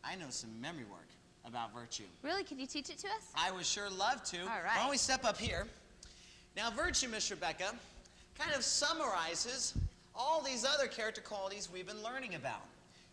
I know some memory work about virtue. Really? Could you teach it to us? I would sure love to. All right. Why don't we step up here? Now, virtue, Miss Rebecca, kind of summarizes all these other character qualities we've been learning about.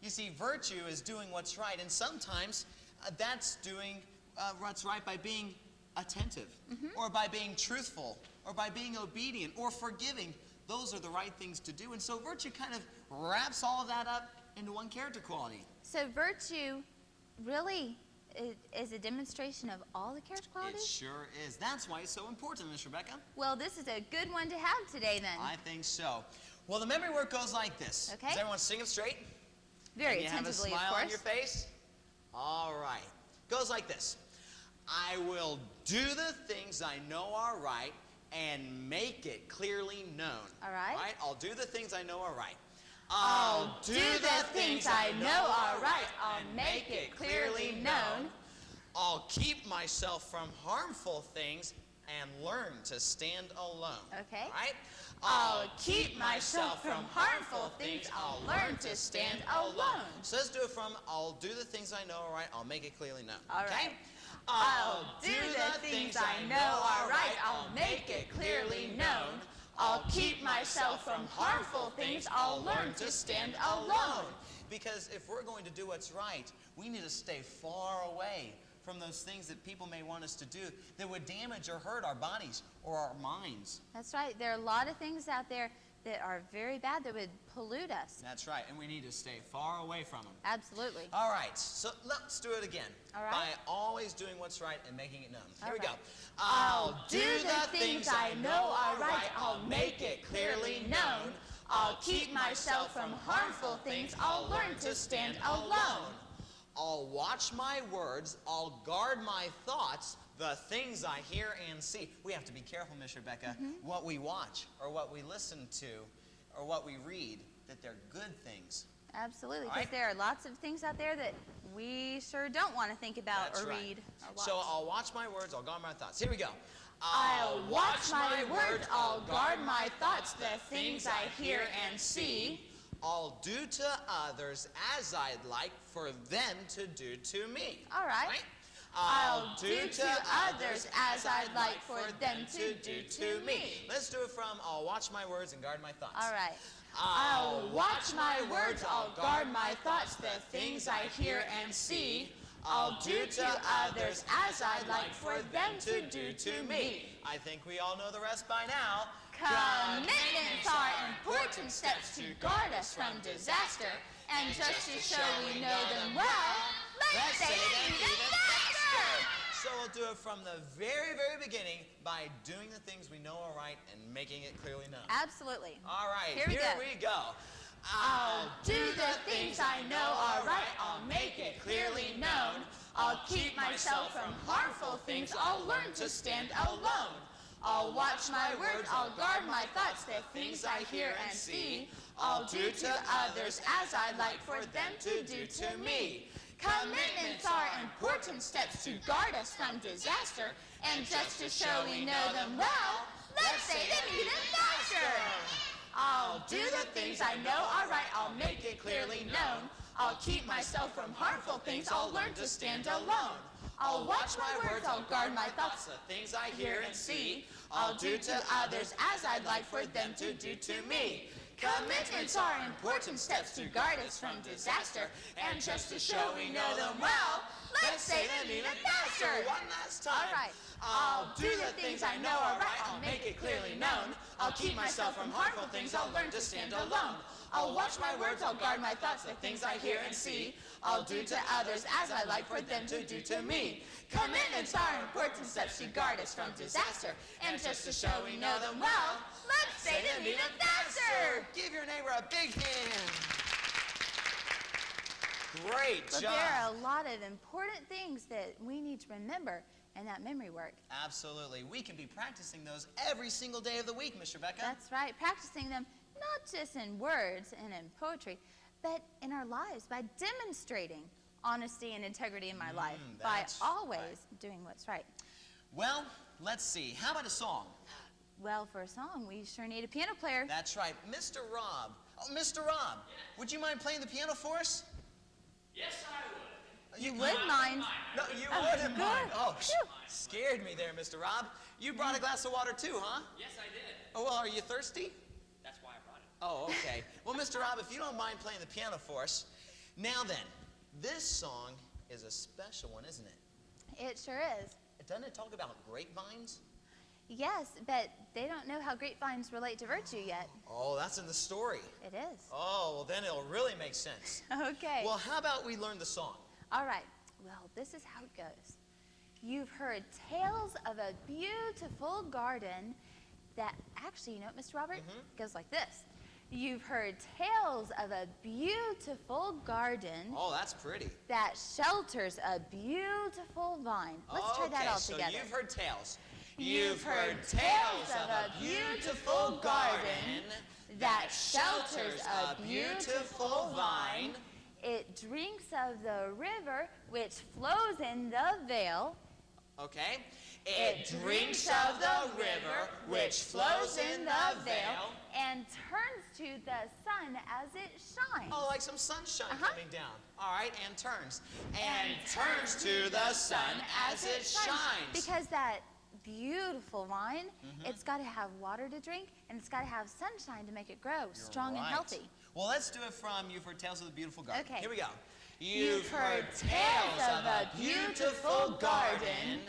You see, virtue is doing what's right, and sometimes that's doing what's right by being attentive, or by being truthful, or by being obedient, or forgiving. Those are the right things to do. And so virtue kind of wraps all of that up into one character quality. So virtue really is a demonstration of all the character It qualities? sure is. That's why it's so important, Miss Rebecca. Well, this is a good one to have today then. I think so. Well, the memory work goes like this. Okay. Does everyone sing it straight? Very And you have a attentively, smile of course. on your face? All right. Goes like this. I will do the things I know are right and make it clearly known. All right. Right? I'll do the things I know are right. I'll do the things I know are right. I'll make it clearly known. I'll keep myself from harmful things and learn to stand alone. Okay. All right? I'll keep myself from harmful things. I'll learn to stand alone. So let's do it from I'll do the things I know are right. I'll make it clearly known. All okay? right. I'll do the things I know are right. I'll make it clearly known. I'll keep myself from harmful things. I'll learn to stand alone. Because if we're going to do what's right, we need to stay far away from those things that people may want us to do that would damage or hurt our bodies or our minds. That's right. There are a lot of things out there that are very bad that would pollute us. That's right, and we need to stay far away from them. Absolutely. All right, so let's do it again. All right. By always doing what's right and making it known. Here we go. right. I'll do the things I know are right. I'll make it clearly known. I'll keep myself from harmful things. I'll learn to stand alone. I'll watch my words. I'll guard my thoughts, the things I hear and see. We have to be careful, Miss Rebecca, what we watch or what we listen to or what we read, that they're good things. Absolutely, All because right. there are lots of things out there that we sure don't want to think about That's or right. read or watch. So I'll watch my words. I'll guard my thoughts. Here we go. I'll watch my words. I'll guard my thoughts, the things I hear and see. I'll do to others as I'd like for them to do to me. All right. I'll do to others as I'd like for them to do to me. Let's do it from I'll watch my words and guard my thoughts. All right. I'll watch my words. I'll guard my thoughts, the things I hear and see. I'll do to others as I'd like for them to do to me. I think we all know the rest by now. Commitments are important steps to guard us from disaster. And just to show we know them well, let's say them even faster! So we'll do it from the very, very beginning by doing the things we know are right and making it clearly known. Absolutely. All right, Here we go. I'll do the things I know are right. I'll make it clearly known. I'll keep myself from harmful things. I'll learn to stand alone. I'll watch my words. I'll guard my thoughts, the things I hear and see. I'll do to others as I'd like for them to do to me. Commitments are important steps to guard us from disaster. And just to show we know them well, let's say them even faster. I'll do the things I know are right. I'll make it clearly known. I'll keep myself from harmful things. I'll learn to stand alone. I'll watch my words. I'll guard my thoughts, the things I hear and see. I'll do to others as I'd like for them to do to me. Commitments are important steps to guard us from disaster. And just to show we know them well, let's say them even faster. One last time. All right. I'll do the things I know are right. I'll make it clearly known. I'll keep myself from harmful things. I'll learn to stand alone. I'll watch my words. I'll guard my thoughts, the things I hear and see. I'll do to others as I like for them to do to me. Commitments are important steps to guard us from disaster. And just to show we know them well, let's say them even faster. Give your neighbor a big hand. Great But job. there are a lot of important things that we need to remember in that memory work. Absolutely. We can be practicing those every single day of the week, Miss Rebecca. That's right. Practicing them not just in words and in poetry, but in our lives by demonstrating honesty and integrity in my life by that's always doing what's right. Well, let's see. How about a song? Well, for a song, we sure need a piano player. That's right. Mr. Rob. Oh, Mr. Rob, would you mind playing the piano for us? Yes, I would. You would mind. No, you Oh, wouldn't good. mind. Oh, Phew. scared me there, Mr. Rob. You brought a glass of water too, huh? Yes, I did. Oh, well, are you thirsty? That's why I brought it. Oh, okay. Well, Mr. Rob, if you don't mind playing the piano for us. Now then, this song is a special one, isn't it? It sure is. Doesn't it talk about grapevines? Yes, but they don't know how grapevines relate to virtue yet. Oh, that's in the story. It is. Oh, well, then it'll really make sense. Okay. Well, how about we learn the song? All right. Well, this is how it goes. You've heard tales of a beautiful garden that actually, you know what, Mr. Robert? It goes like this. You've heard tales of a beautiful garden Oh, that's pretty. that shelters a beautiful vine. Let's try that all so together. you've heard tales. You've heard tales of a beautiful garden that shelters a beautiful vine. It drinks of the river which flows in the vale. Okay? It drinks of the river which flows in the vale and turns to the sun as it shines. Oh, like some sunshine coming down. All right, and turns. And turns to the sun as it shines. Because that beautiful vine, it's got to have water to drink and it's got to have sunshine to make it grow strong and healthy. Well, let's do it from You've Heard Tales of the Beautiful Garden. Okay. Here we go. You've heard tales of a beautiful garden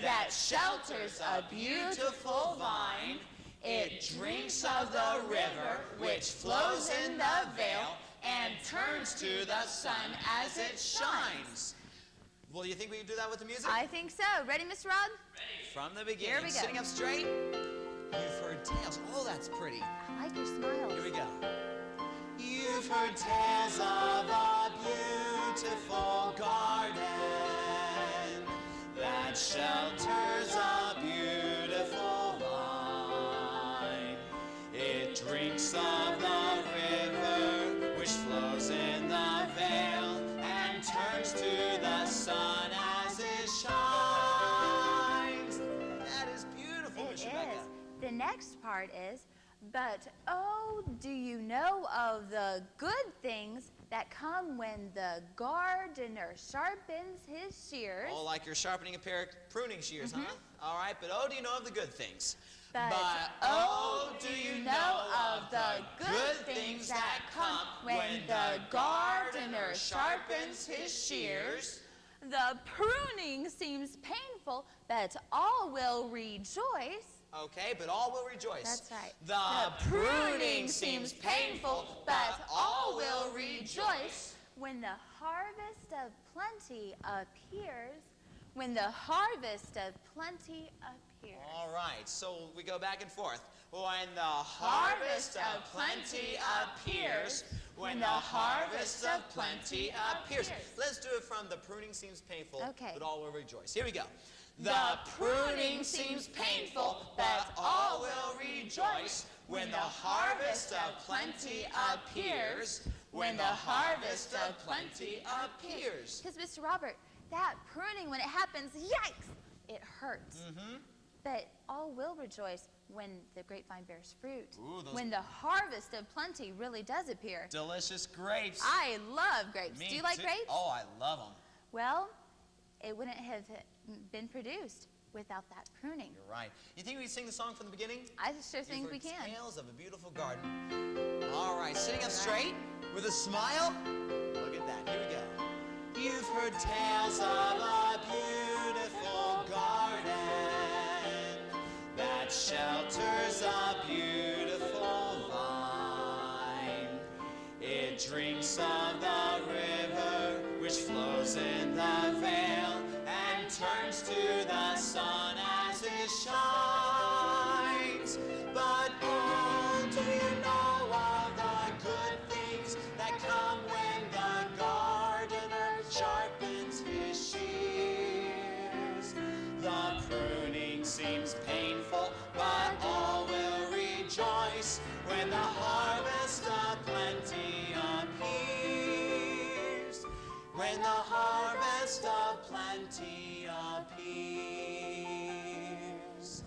that shelters a beautiful vine. It drinks of the river which flows in the vale and turns to the sun as it shines. Well, do you think we can do that with the music? I think so. Ready, Mr. Rod? From the beginning. Here we go. Sitting up straight. You've heard tales. Oh, that's pretty. I like your smiles. Here we go. You've heard tales of a beautiful garden that shelters a beautiful vine. It drinks of the river which flows in the vale and turns to the sun as it shines. That is beautiful, Miss It Rebecca. is. The next part is, but oh, do you know of the good things that come when the gardener sharpens his shears? Oh, like you're sharpening a pair of pruning shears, huh? All right, but oh, do you know of the good things? But oh, do you know of the good things that come when the gardener sharpens his shears? The pruning seems painful, but all will rejoice. Okay, but all will rejoice. That's right. The pruning seems painful, but all will rejoice. When the harvest of plenty appears, when the harvest of plenty appears. All right, so we go back and forth. When the harvest of plenty appears, when the harvest of plenty appears. Let's do it from the pruning seems painful, Okay. but all will rejoice. Here we go. The pruning seems painful, but all will rejoice when the harvest of plenty appears. When the harvest of plenty appears. Because, Mr. Robert, that pruning, when it happens, yikes, it hurts. But all will rejoice when the grapevine bears fruit. Ooh, those- when the harvest of plenty really does appear. Delicious grapes. I love grapes. Me Do you like too. grapes? Oh, I love them. Well, it wouldn't have been produced without that pruning. You're right. You think we can sing the song from the beginning? I sure think You've we heard can. Tales of a beautiful garden. All right, sitting up straight with a smile. Look at that. Here we go. You've heard tales of a beautiful garden that shelters a beautiful vine. It drinks of the river which flows in the vale and turns to the sun as it shines. But oh, do you know of the good things that come when the gardener sharpens his shears? The pruning seems painful, but all will rejoice when the harvest of plenty appears. When the harvest of plenty appears.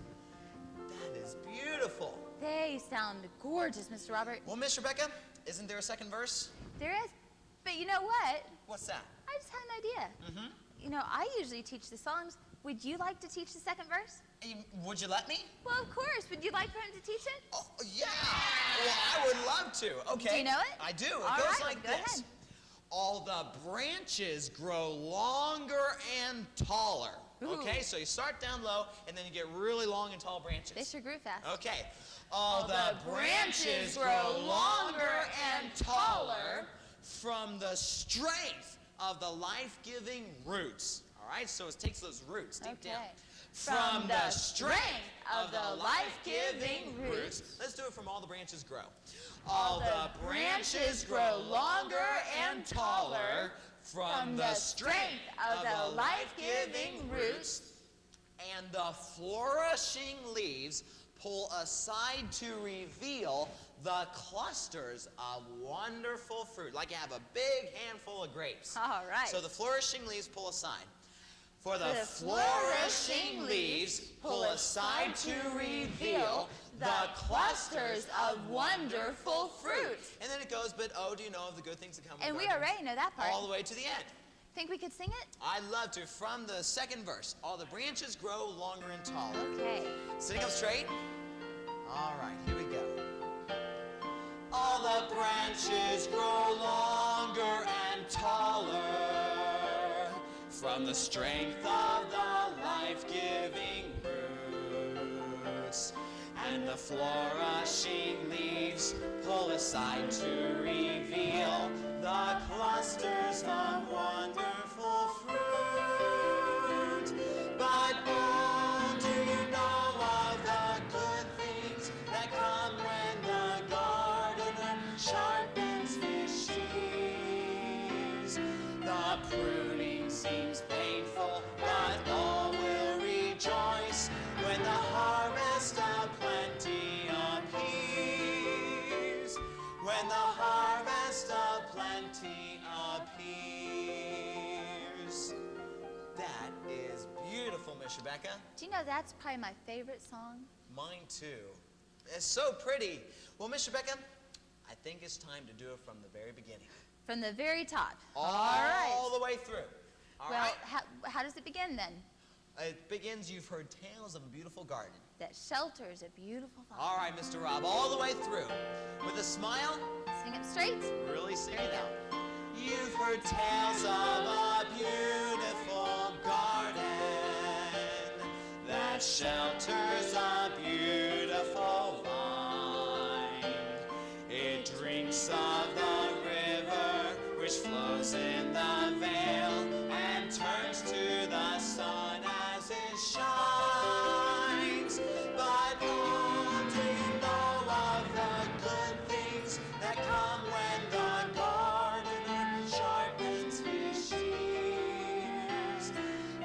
That is beautiful. They sound gorgeous, Mr. Robert. Well, Miss Rebecca, isn't there a second verse? There is. But you know what? What's that? I just had an idea. You know, I usually teach the songs. Would you like to teach the second verse? Would you let me? Well, of course. Would you like for him to teach it? Oh, yeah. Well, I would love to. Okay. Do you know it? I do. It All goes right, like go this. ahead. All the branches grow longer and taller. Ooh. Okay, so you start down low, and then you get really long and tall branches. They sure grew fast. Okay. All the branches grow longer and taller from the strength of the life-giving roots. All right, so it takes those roots deep down. From the strength of the life-giving roots. Let's do it from all the branches grow. All the branches grow longer and taller from the strength of the life-giving roots, and the flourishing leaves pull aside to reveal the clusters of wonderful fruit. Like you have a big handful of grapes. All right. So the flourishing leaves pull aside. For the flourishing leaves pull aside to reveal the clusters of wonderful fruit. And then it goes, but oh, do you know of the good things that come with And we gardening? already know that part. All the way to the end. Think we could sing it? I'd love to. From the second verse, all the branches grow longer and taller. Okay. Sitting up straight. All right, here we go. All the branches grow longer and taller from the strength of the life-giving roots, and the flourishing leaves pull aside to reveal the clusters of wonderful fruit. But oh, do you know of the good things that come when the gardener sharpens his shears? The pruning seems painful, but all will rejoice when the harvest of plenty appears. When the harvest of plenty appears. That is beautiful, Miss Rebecca. Do you know that's probably my favorite song? Mine too. It's so pretty. Well, Miss Rebecca, I think it's time to do it from the very beginning. From the very top. All the way through. All Well, right? how does it begin then? It begins, you've heard tales of a beautiful garden. That shelters a beautiful farm. All right, Mr. Rob, all the way through. With a smile, Sing it straight. really sing it out. You've heard tales of a beautiful garden that shelters a beautiful vine. It drinks of the river which flows in the vale and turns to the sun as it shines. But oh, do you know of the good things that come when the gardener sharpens his shears?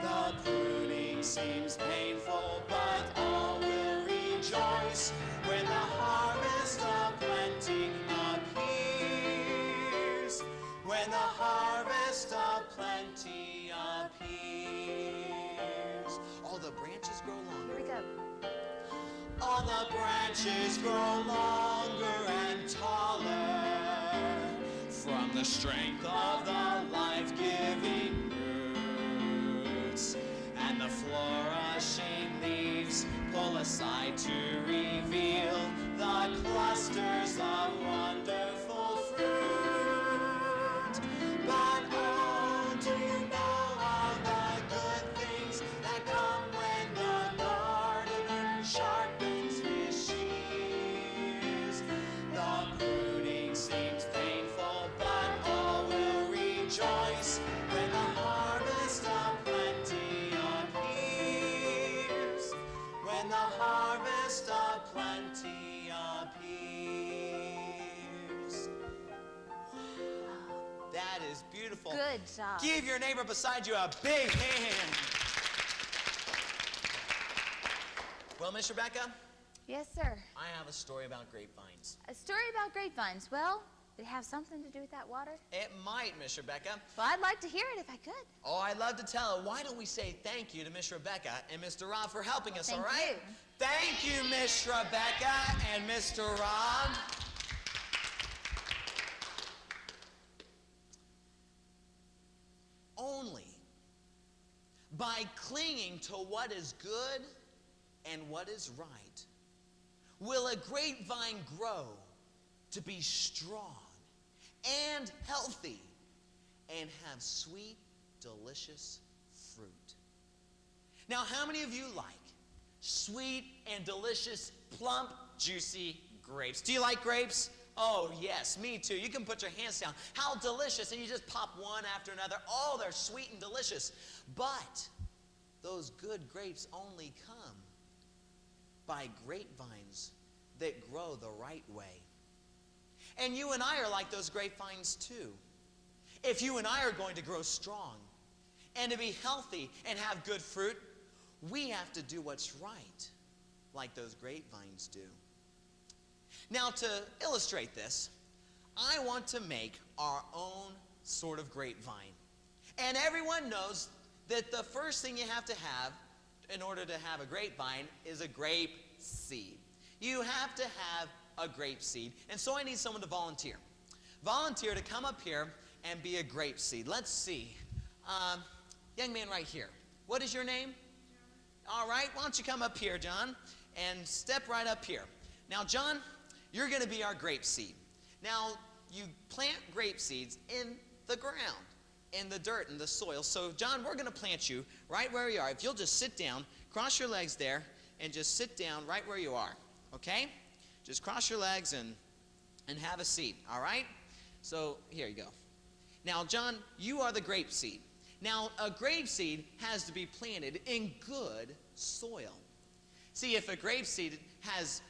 The pruning seems painful, but all will rejoice when the harvest of plenty appears. When the harvest of plenty appears. All the branches grow longer. Here we go. All the branches grow longer and taller from the strength of the life-giving roots, and the flourishing leaves pull aside to reveal the clusters of wonderful fruit. But oh, do you know of the good things that come when the gardener sharpens his shears? The pruning seems painful, but all will rejoice when the harvest of plenty appears. When the harvest of plenty appears. That is beautiful. Good job. Give your neighbor beside you a big hand. Well, Miss Rebecca, Yes, sir. I have a story about grapevines. A story about grapevines. Well, did it have something to do with that water? It might, Miss Rebecca. Well, I'd like to hear it if I could. Oh, I'd love to tell it. Why don't we say thank you to Miss Rebecca and Mr. Rob for helping us, Thank all right? you. Thank you, Miss Rebecca and Mr. Rob. by clinging to what is good and what is right, will a grapevine grow to be strong and healthy and have sweet, delicious fruit. Now, how many of you like sweet and delicious, plump, juicy grapes? Do you like grapes? Oh, yes, me too. You can put your hands down. How delicious. And you just pop one after another. Oh, they're sweet and delicious. But those good grapes only come by grapevines that grow the right way. And you and I are like those grapevines too. If you and I are going to grow strong and to be healthy and have good fruit, we have to do what's right, like those grapevines do. Now, to illustrate this, I want to make our own sort of grapevine. And everyone knows that the first thing you have to have in order to have a grapevine is a grape seed. You have to have a grape seed. And so I need someone to volunteer. Volunteer to come up here and be a grape seed. Let's see. Young man right here. What is your name? All right. Why don't you come up here, John, and step right up here. Now, John, you're going to be our grape seed. Now, you plant grape seeds in the ground, in the dirt, in the soil. So, John, we're going to plant you right where you are. If you'll just sit down, cross your legs there, and just sit down right where you are. Okay? Just cross your legs and have a seat. All right? So, here you go. Now, John, you are the grape seed. Now, a grape seed has to be planted in good soil. See, if a grape seed has,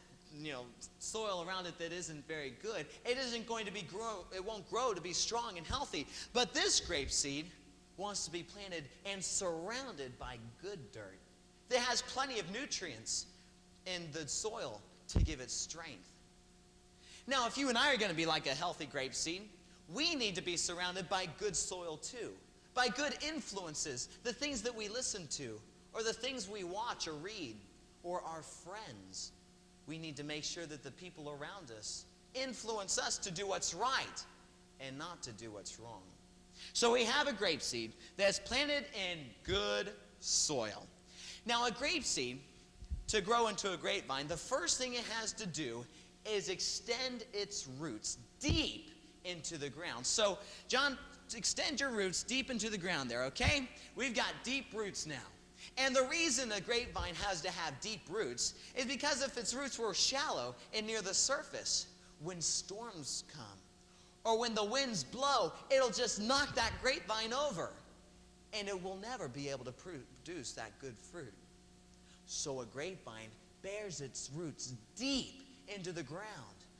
soil around it that isn't very good, it isn't going to it won't grow to be strong and healthy. But this grape seed wants to be planted and surrounded by good dirt that has plenty of nutrients in the soil to give it strength. Now, if you and I are going to be like a healthy grape seed, we need to be surrounded by good soil too, by good influences, the things that we listen to, or the things we watch or read, or our friends. We need to make sure that the people around us influence us to do what's right and not to do what's wrong. So we have a grape seed that's planted in good soil. Now, a grape seed, to grow into a grapevine, the first thing it has to do is extend its roots deep into the ground. So, John, extend your roots deep into the ground there, okay? We've got deep roots now. And the reason a grapevine has to have deep roots is because if its roots were shallow and near the surface, when storms come or when the winds blow, it'll just knock that grapevine over and it will never be able to produce that good fruit. So a grapevine bears its roots deep into the ground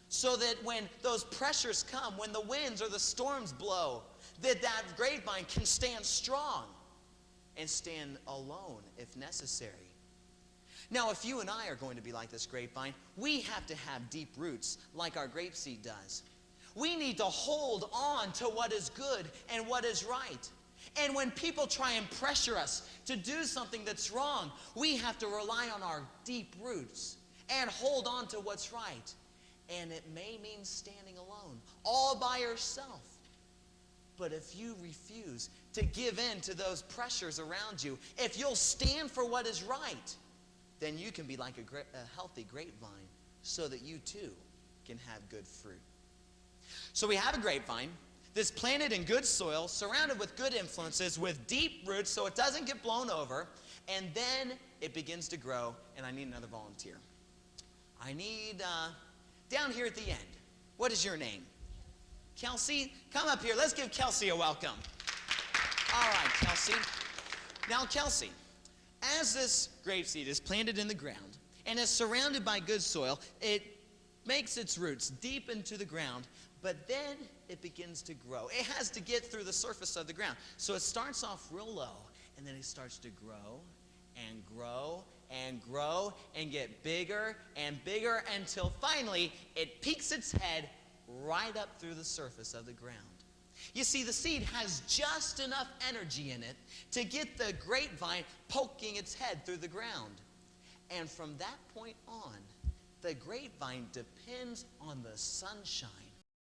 so that when those pressures come, when the winds or the storms blow, that grapevine can stand strong and stand alone if necessary. Now, if you and I are going to be like this grapevine, we have to have deep roots like our grape seed does. We need to hold on to what is good and what is right. And when people try and pressure us to do something that's wrong, we have to rely on our deep roots and hold on to what's right. And it may mean standing alone, all by yourself. But if you refuse to give in to those pressures around you, if you'll stand for what is right, then you can be like a healthy grapevine so that you too can have good fruit. So we have a grapevine that's planted in good soil, surrounded with good influences, with deep roots so it doesn't get blown over, and then it begins to grow, and I need another volunteer. I need, down here at the end, what is your name? Kelsey, come up here. Let's give Kelsey a welcome. All right, Kelsey. Now, Kelsey, as this grape seed is planted in the ground and is surrounded by good soil, it makes its roots deep into the ground, but then it begins to grow. It has to get through the surface of the ground. So it starts off real low, and then it starts to grow and grow and grow and get bigger and bigger until finally it peeks its head right up through the surface of the ground. You see, the seed has just enough energy in it to get the grapevine poking its head through the ground. And from that point on, the grapevine depends on the sunshine